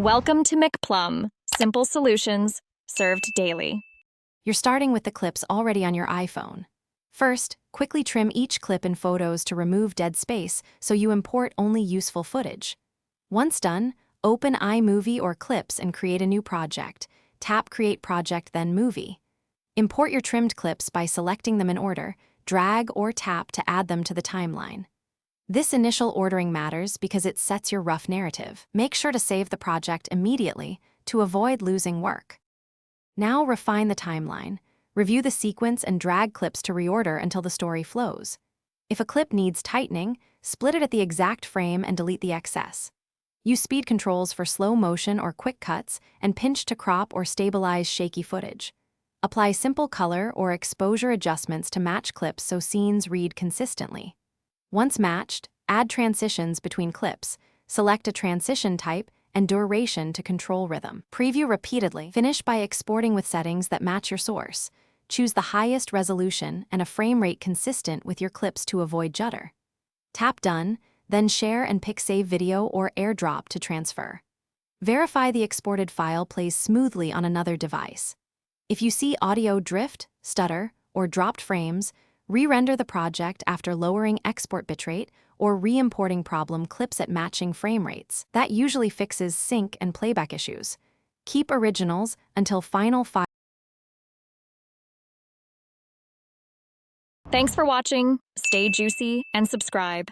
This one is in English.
Welcome to McPlum, simple solutions served daily. You're starting with the clips already on your iPhone. First, quickly trim each clip in Photos to remove dead space so you import only useful footage. Once done, open iMovie or Clips and create a new project. Tap Create Project, then Movie. Import your trimmed clips by selecting them in order, drag or tap to add them to the timeline. This initial ordering matters because it sets your rough narrative. Make sure to save the project immediately to avoid losing work. Now refine the timeline. Review the sequence and drag clips to reorder until the story flows. If a clip needs tightening, split it at the exact frame and delete the excess. Use speed controls for slow motion or quick cuts and pinch to crop or stabilize shaky footage. Apply simple color or exposure adjustments to match clips so scenes read consistently. Once matched, add transitions between clips. Select a transition type and duration to control rhythm. Preview repeatedly. Finish by exporting with settings that match your source. Choose the highest resolution and a frame rate consistent with your clips to avoid judder. Tap Done, then share and pick Save Video or AirDrop to transfer. Verify the exported file plays smoothly on another device. If you see audio drift, stutter, or dropped frames, re-render the project after lowering export bitrate or re-importing problem clips at matching frame rates. That usually fixes sync and playback issues. Keep originals until final file. Thanks for watching. Stay juicy and subscribe.